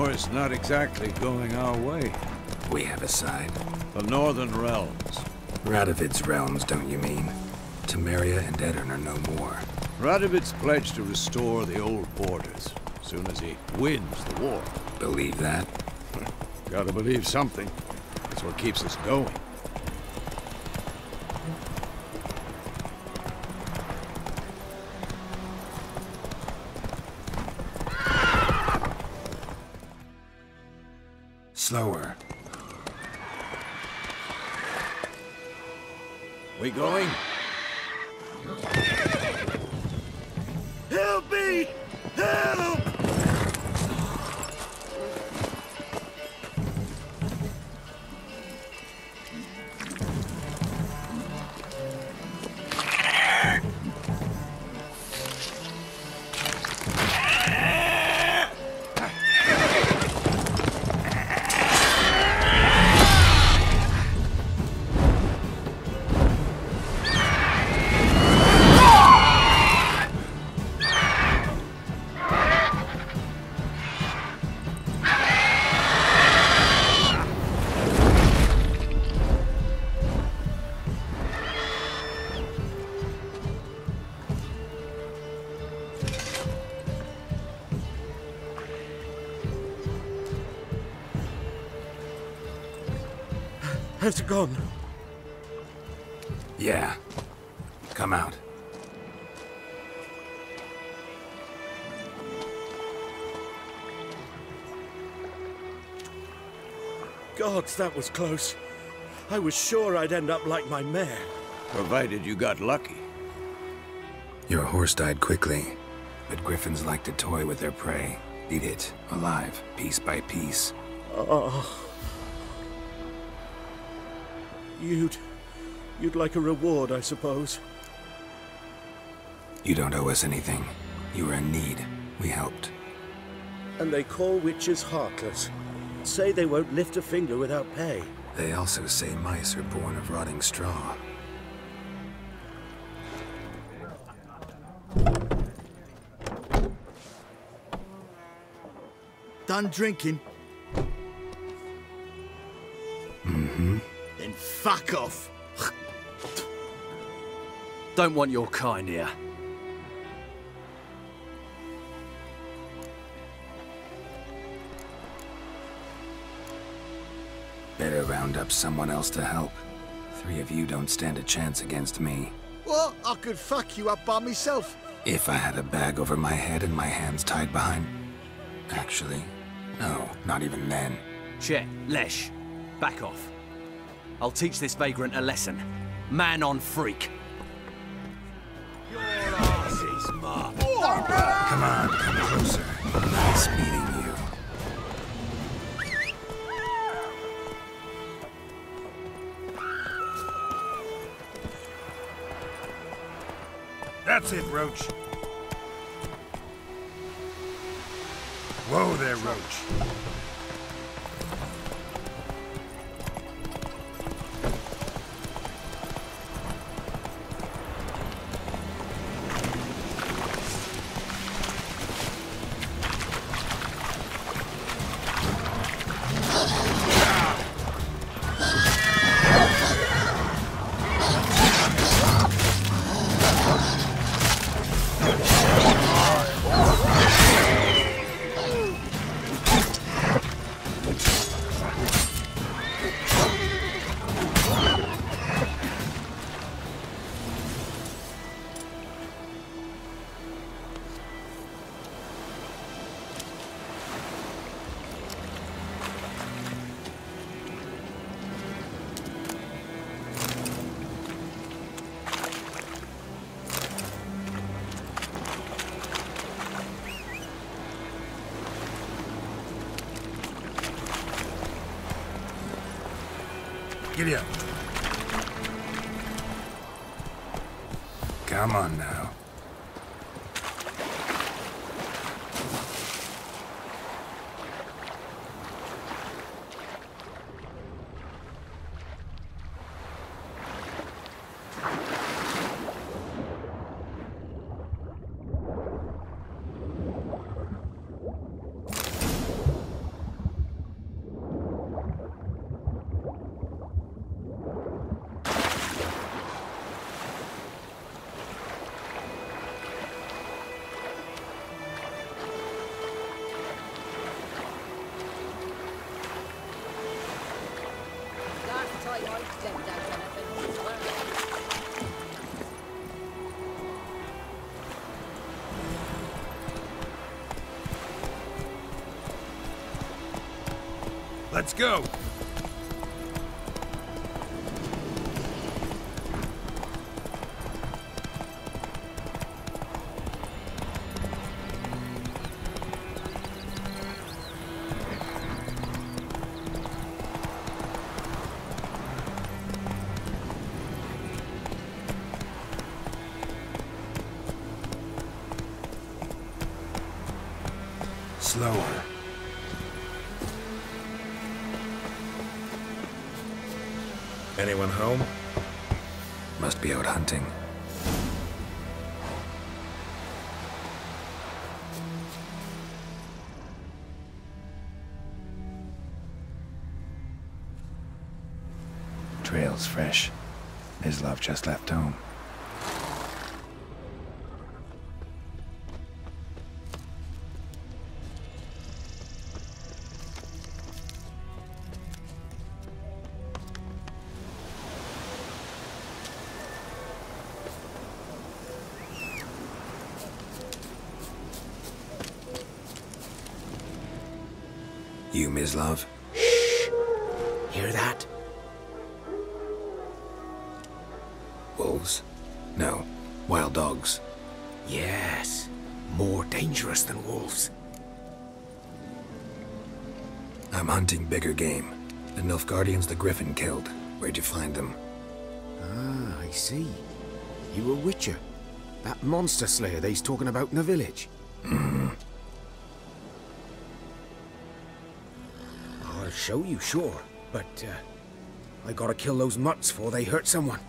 war's not exactly going our way. We have a side. The Northern Realms. Radovid's realms, don't you mean? Temeria and Edirn are no more. Radovid's pledged to restore the old borders as soon as he wins the war. Believe that? Gotta believe something. That's what keeps us going. Slower. We going? Help me! Help! Has it gone? Yeah. Come out. Gods, that was close. I was sure I'd end up like my mare. Provided you got lucky. Your horse died quickly, but griffins like to toy with their prey. Eat it, alive, piece by piece. Oh. You'd like a reward, I suppose. You don't owe us anything. You were in need. We helped. And they call witches heartless. Say they won't lift a finger without pay. They also say mice are born of rotting straw. Done drinking? Mm-hmm. Then fuck off. Don't want your kind here. Better round up someone else to help. 3 of you don't stand a chance against me. What? I could fuck you up by myself. If I had a bag over my head and my hands tied behind... Actually, no, not even then. Chet, Lesh, back off. I'll teach this vagrant a lesson. Man on freak. Your ass is marked. Come on, come closer. Nice meeting you. That's it, Roach. Whoa there, Roach. Giddy up. Come on now. Let's go! Slower. Anyone home? Must be out hunting. Trail's fresh. Mislov just left home. You, Mislov? Shh! Hear that? Wolves? No. Wild dogs. Yes. More dangerous than wolves. I'm hunting bigger game. The Nilfgaardians the Griffin killed. Where'd you find them? Ah, I see. You a witcher. That monster slayer they's talking about in the village. Mm-hmm. I'll show you, sure. But, I gotta kill those mutts before they hurt someone.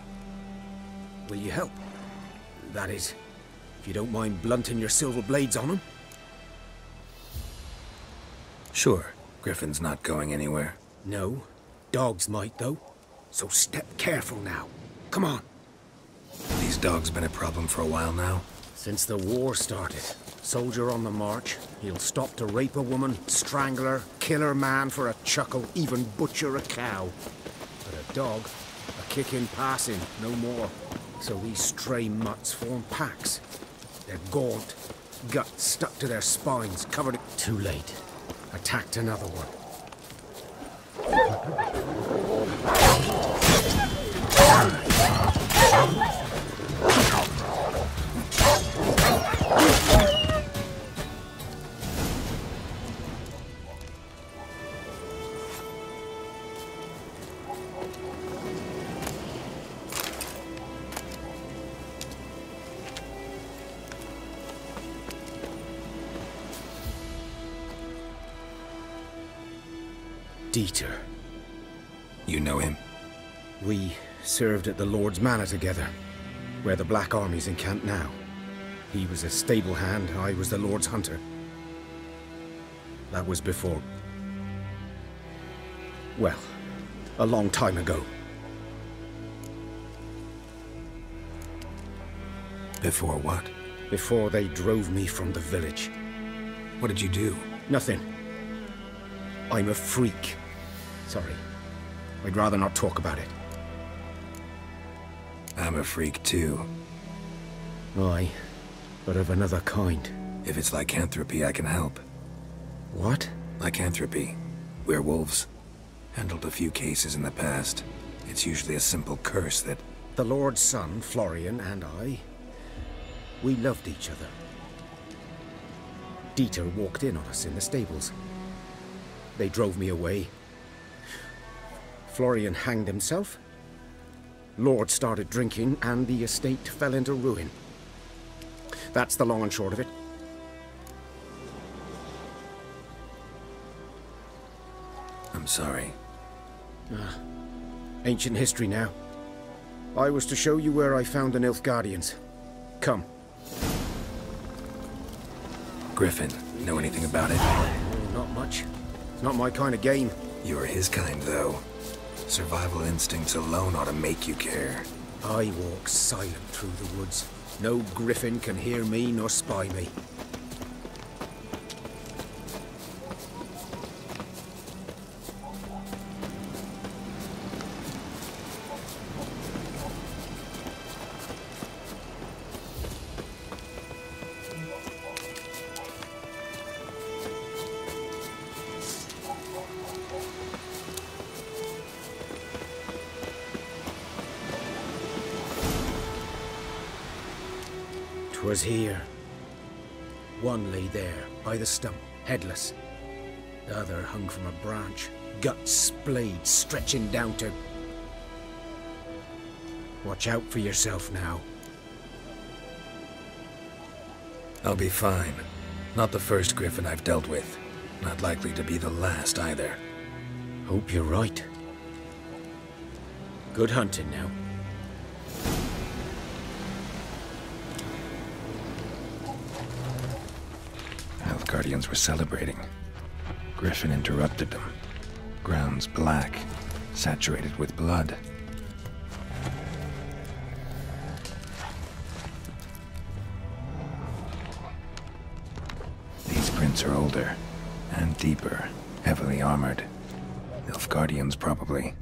Will you help? That is, if you don't mind blunting your silver blades on them. Sure. Griffin's not going anywhere. No. Dogs might, though. So step careful now. Come on. These dogs been a problem for a while now? Since the war started. Soldier on the march. He'll stop to rape a woman, strangle her, kill her man for a chuckle, even butcher a cow. But a dog, a kick in passing, no more. So these stray mutts form packs. They're gaunt, guts stuck to their spines, covered in... Too late. Attacked another one. Dieter. You know him? We served at the Lord's Manor together, where the Black Army's encamped now. He was a stable hand, I was the Lord's hunter. That was before... well, a long time ago. Before what? Before they drove me from the village. What did you do? Nothing. I'm a freak. Sorry. I'd rather not talk about it. I'm a freak too. Aye, but of another kind. If it's lycanthropy, I can help. What? Lycanthropy. Werewolves. Handled a few cases in the past. It's usually a simple curse that... The Lord's son, Florian, and I... we loved each other. Dieter walked in on us in the stables. They drove me away. Florian hanged himself. Lord started drinking, and the estate fell into ruin. That's the long and short of it. I'm sorry. Ancient history now. I was to show you where I found the Nilfgaardians. Come. Griffin, know anything about it? Not much. It's not my kind of game. You're his kind, though. Survival instincts alone ought to make you care. I walk silent through the woods. No griffin can hear me nor spy me. 'Twas here. One lay there, by the stump, headless. The other hung from a branch, guts splayed, stretching down to... Watch out for yourself now. I'll be fine. Not the first Griffin I've dealt with. Not likely to be the last either. Hope you're right. Good hunting now. Guardians were celebrating. Griffin interrupted them. Grounds black, saturated with blood. These prints are older and deeper, heavily armored. Nilfgaardians, probably.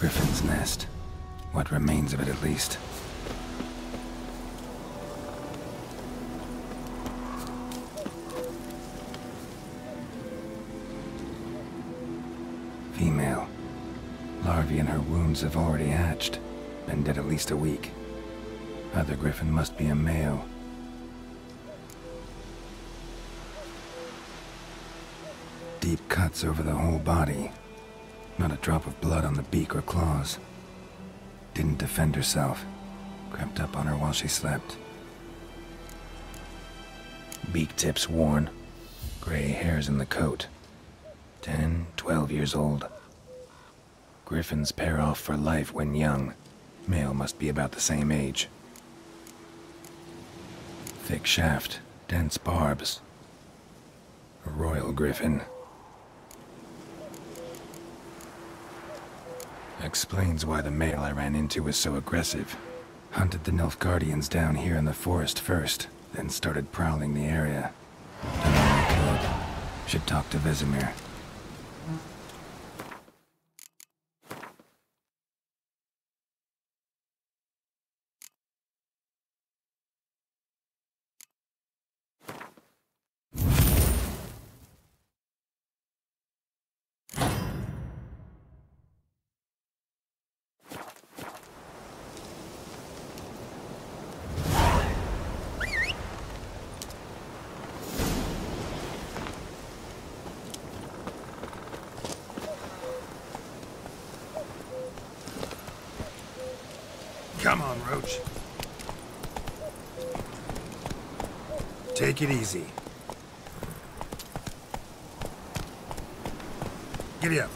Griffin's nest. What remains of it, at least. Female. Larvae in her wounds have already hatched. Been dead at least a week. Other Griffin must be a male. Deep cuts over the whole body. Not a drop of blood on the beak or claws. Didn't defend herself. Crept up on her while she slept. Beak tips worn. Gray hairs in the coat. 10, 12 years old. Griffins pair off for life when young. Male must be about the same age. Thick shaft, dense barbs. A royal Griffin. Explains why the male I ran into was so aggressive. Hunted the Nilfgaardians down here in the forest first, then started prowling the area. Done all I could. Should talk to Vesemir. Come on, Roach. Take it easy. Giddy up.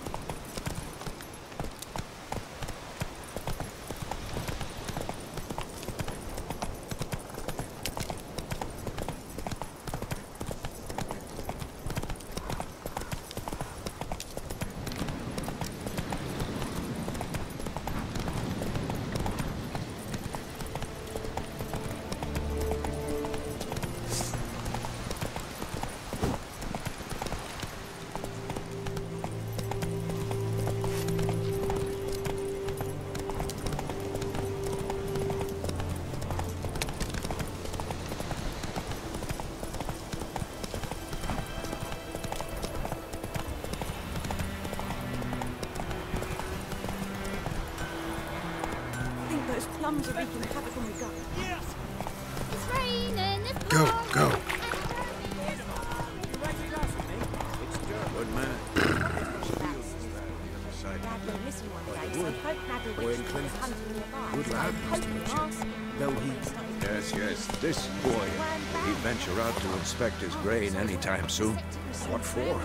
Plums are wreaking havoc on the gut. Yes! It's raining, it's Go. Good man. Dad will miss you one day, so hope Nagel Witch is hunting nearby. Good lad, Mr. Richard. Though he... Yes. This boy, will he venture out to inspect his grain anytime soon? What for?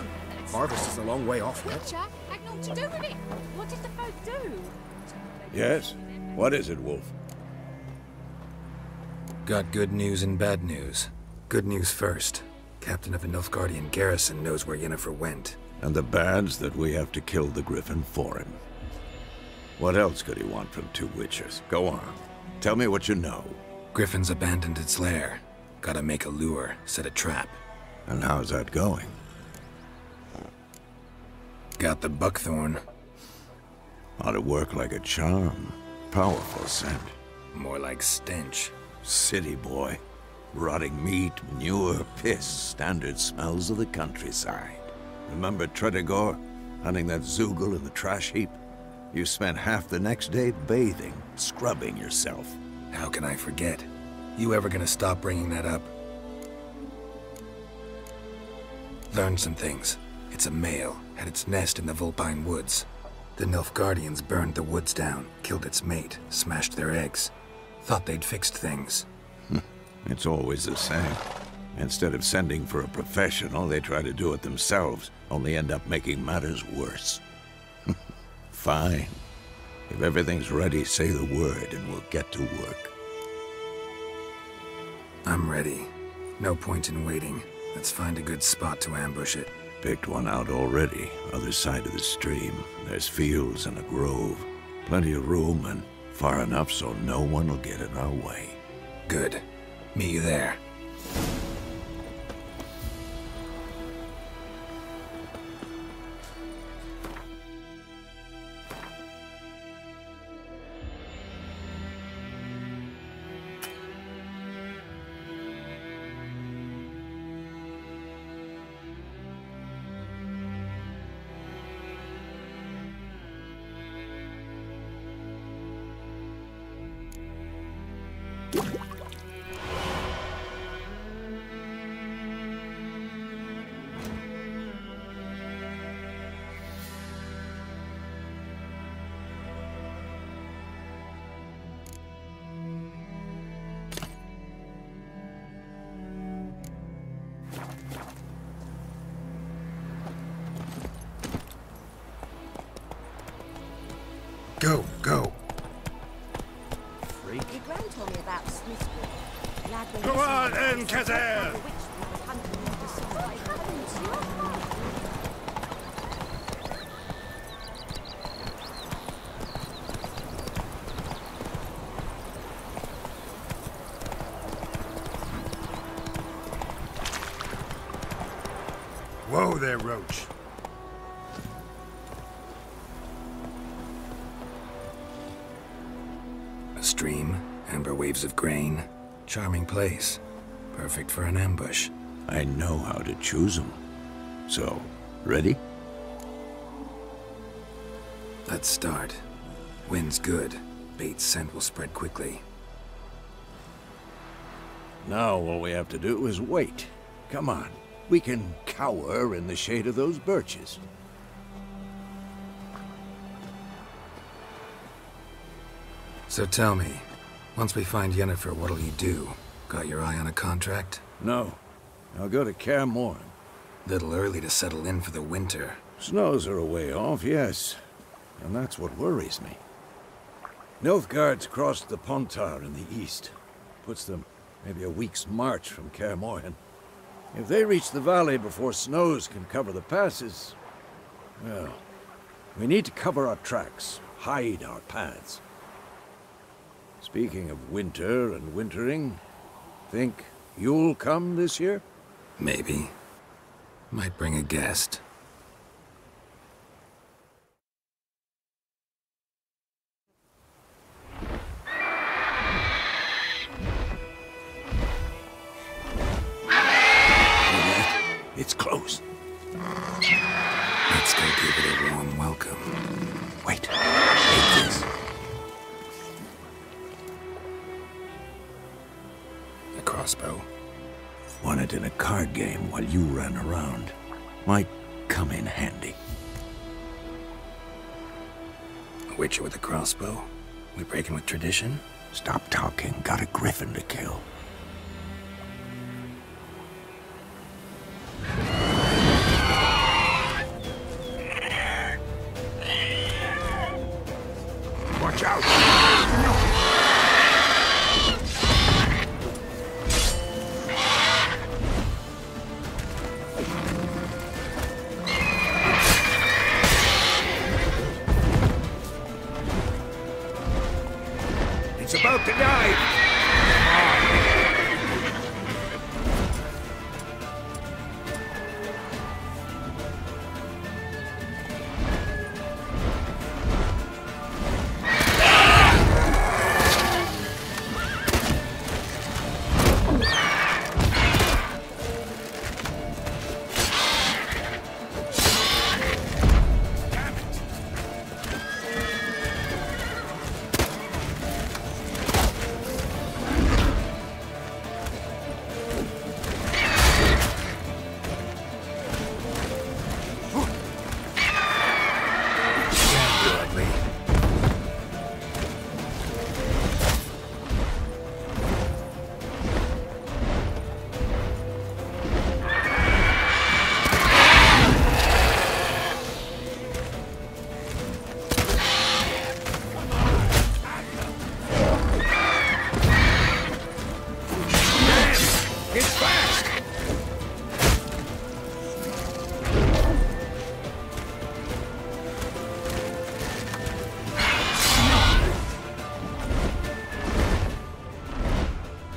Harvest is a long way off yet. Jack, had naught to do with it. What did the folk do? Yes? What is it, Wolf? Got good news and bad news. Good news first. Captain of a Nilfgaardian garrison knows where Yennefer went. And the bad's that we have to kill the Griffin for him. What else could he want from two witchers? Go on. Tell me what you know. Griffin's abandoned its lair. Gotta make a lure, set a trap. And how's that going? Got the buckthorn. Ought to work like a charm. Powerful scent. More like stench. City boy. Rotting meat, manure, piss. Standard smells of the countryside. Remember Tredigor? Hunting that Zoogle in the trash heap? You spent half the next day bathing, scrubbing yourself. How can I forget? You ever gonna stop bringing that up? Learned some things. It's a male, had its nest in the Vulpine Woods. The Nilfgaardians burned the woods down, killed its mate, smashed their eggs. Thought they'd fixed things. It's always the same. Instead of sending for a professional, they try to do it themselves, only end up making matters worse. Fine. If everything's ready, say the word and we'll get to work. I'm ready. No point in waiting. Let's find a good spot to ambush it. Picked one out already, other side of the stream. There's fields and a grove. Plenty of room and far enough so no one will get in our way. Good. Meet you there. Go, go. Your gran told me about Smithwood. Lad went Go on then, missing. Kazan! The witch was hunting him to see what happened to your father. Whoa there, Roach. A stream, amber waves of grain. Charming place. Perfect for an ambush. I know how to choose them. So, ready? Let's start. Wind's good. Bait's scent will spread quickly. Now all we have to do is wait. Come on. We can cower in the shade of those birches. So tell me, once we find Yennefer, what'll you do? Got your eye on a contract? No. I'll go to Kaer Morhen. Little early to settle in for the winter. Snows are a way off, yes. And that's what worries me. Nilfgaard's crossed the Pontar in the east. Puts them maybe a week's march from Kaer Morhen. If they reach the valley before snows can cover the passes, well, we need to cover our tracks, hide our paths. Speaking of winter and wintering, think you'll come this year? Maybe. Might bring a guest. It's close. Let's go give it a warm welcome. Wait. Take this. A crossbow. Won it in a card game while you ran around. Might come in handy. A witcher with a crossbow? We breaking with tradition? Stop talking. Got a griffin to kill. Watch out! It's about to die!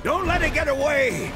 Don't let it get away!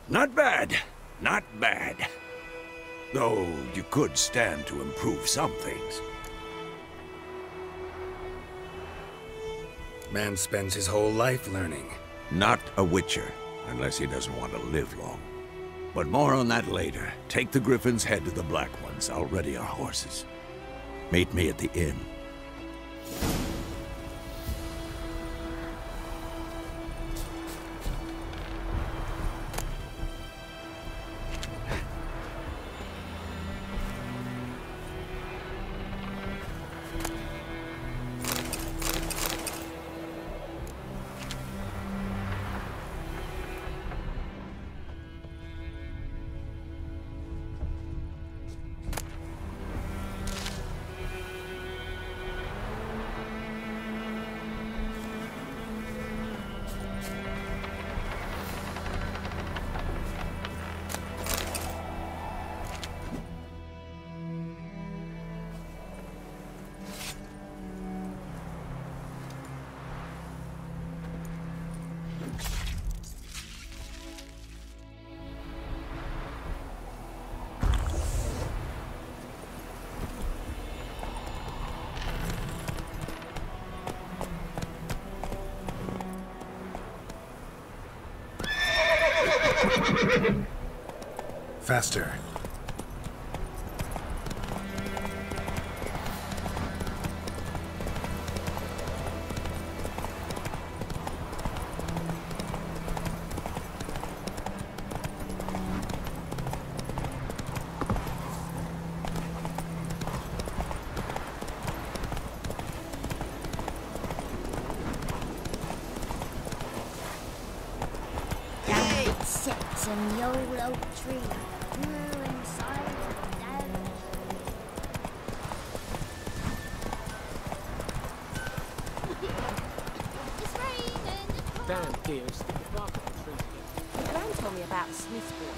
Not bad. Not bad. Though you could stand to improve some things. Man spends his whole life learning. Not a Witcher, unless he doesn't want to live long. But more on that later. Take the Griffin's head to the Black Ones. I'll ready our horses. Meet me at the inn. Faster. Sits in the old oak tree, inside the down. It's raining. Damn, dear, stick the bark on the trees again. Gran told me about a Smith boy.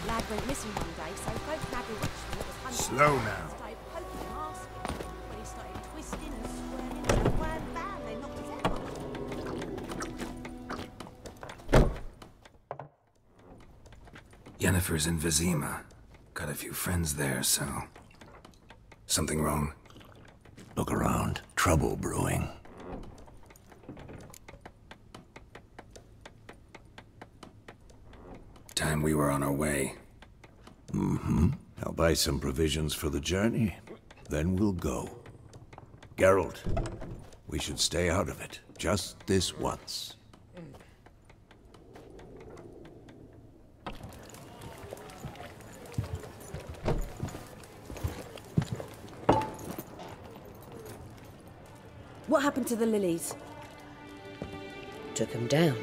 Lad went missing one day, so folk nabbed a Richmond that was hunting. Slow now. Started poking and asking. When he started twisting and squirming, and wham bam, they knocked his head off. Yennefer's in Vizima. Got a few friends there, so... Something wrong? Look around. Trouble brewing. Time we were on our way. Mm-hmm. I'll buy some provisions for the journey. Then we'll go. Geralt, we should stay out of it. Just this once. What happened to the lilies? Took him down.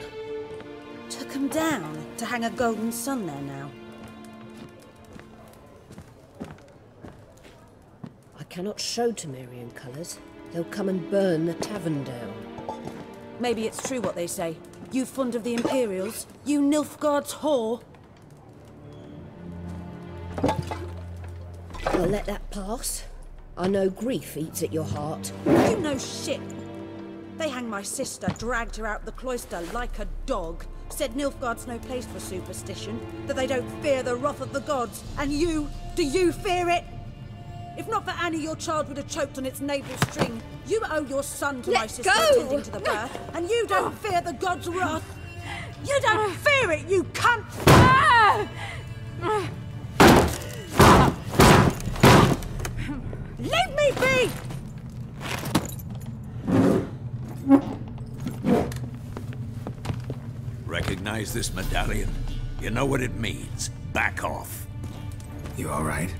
Took them down to hang a golden sun there now. I cannot show Temerian colours. They'll come and burn the tavern down. Maybe it's true what they say. You fond of the Imperials? You Nilfgaard's whore? I'll let that pass. I know grief eats at your heart. You know shit. They hanged my sister, dragged her out the cloister like a dog. Said Nilfgaard's no place for superstition, that they don't fear the wrath of the gods. And you, do you fear it? If not for Annie, your child would have choked on its navel string. You owe your son to my sister attending to the birth, and you don't fear the gods' wrath. You don't fear it, you cunt! Leave me be! Recognize this medallion? You know what it means. Back off. You all right?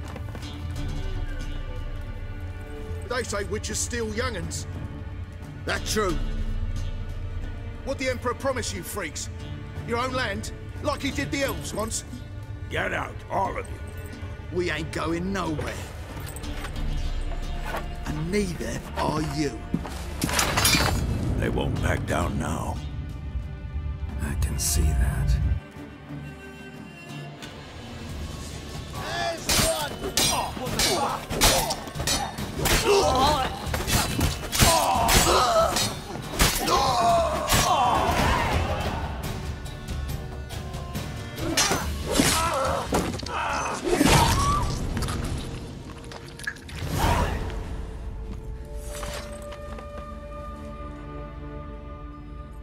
They say witches steal young'uns. That true? What the Emperor promise you, freaks? Your own land? Like he did the elves once? Get out, all of you. We ain't going nowhere. And neither are you. They won't back down now. I can see that.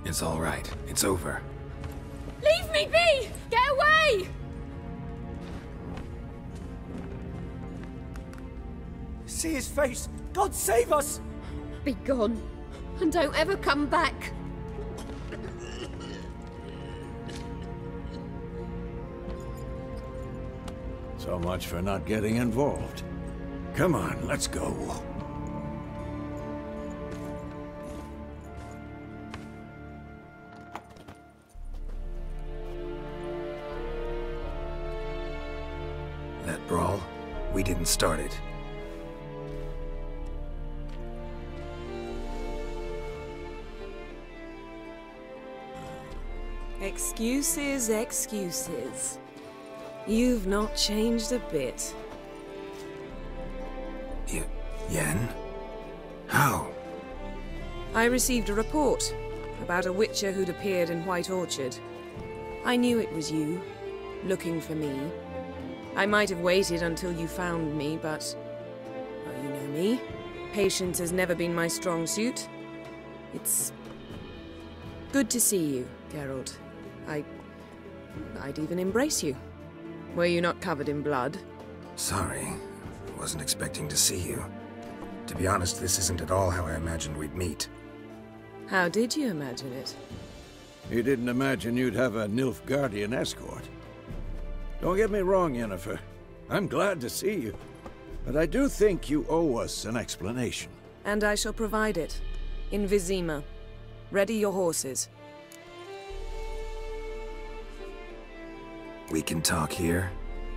It's all right. It's over. Leave me be! Get away! See his face! God save us! Be gone, and don't ever come back. So much for not getting involved. Come on, let's go. That brawl, we didn't start it. Excuses, excuses. You've not changed a bit. Yen? How? I received a report about a witcher who'd appeared in White Orchard. I knew it was you, looking for me. I might have waited until you found me, but... well, you know me. Patience has never been my strong suit. It's... good to see you, Geralt. I'd even embrace you. Were you not covered in blood? Sorry. Wasn't expecting to see you. To be honest, this isn't at all how I imagined we'd meet. How did you imagine it? You didn't imagine you'd have a Nilfgaardian escort. Don't get me wrong, Yennefer. I'm glad to see you. But I do think you owe us an explanation. And I shall provide it. In Vizima. Ready your horses. We can talk here.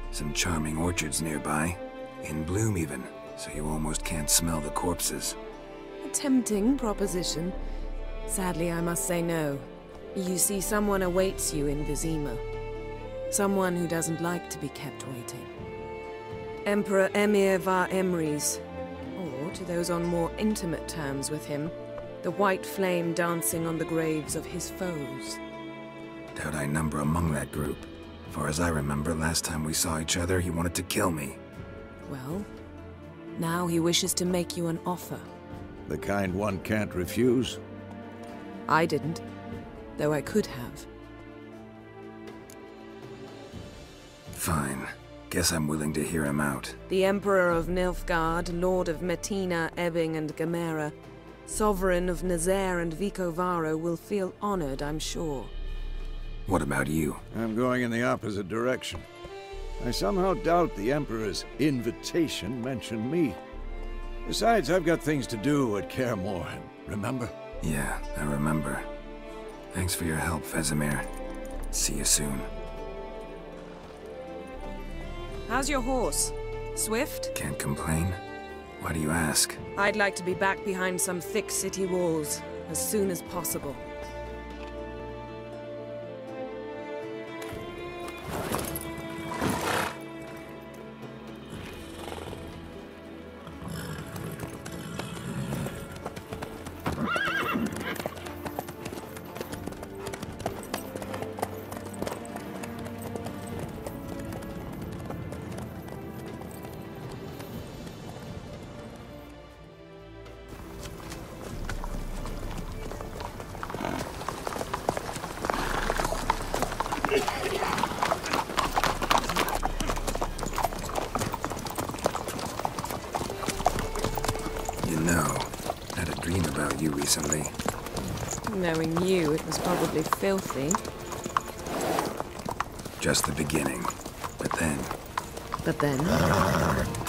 Some charming orchards nearby. In bloom even, so you almost can't smell the corpses. A tempting proposition. Sadly, I must say no. You see, someone awaits you in Vizima. Someone who doesn't like to be kept waiting. Emperor Emir var Emrys. Or, to those on more intimate terms with him, the white flame dancing on the graves of his foes. Doubt I number among that group. Far as I remember, last time we saw each other, he wanted to kill me. Well, now he wishes to make you an offer. The kind one can't refuse? I didn't, though I could have. Fine. Guess I'm willing to hear him out. The Emperor of Nilfgaard, Lord of Metina, Ebbing and Gamera, Sovereign of Nazaire and Vicovaro will feel honored, I'm sure. What about you? I'm going in the opposite direction. I somehow doubt the Emperor's invitation mentioned me. Besides, I've got things to do at Kaer Morhen, remember? Yeah, I remember. Thanks for your help, Vesemir. See you soon. How's your horse? Swift? Can't complain. Why do you ask? I'd like to be back behind some thick city walls, as soon as possible. recently. Knowing you, it was probably filthy. Just the beginning. But then... But then?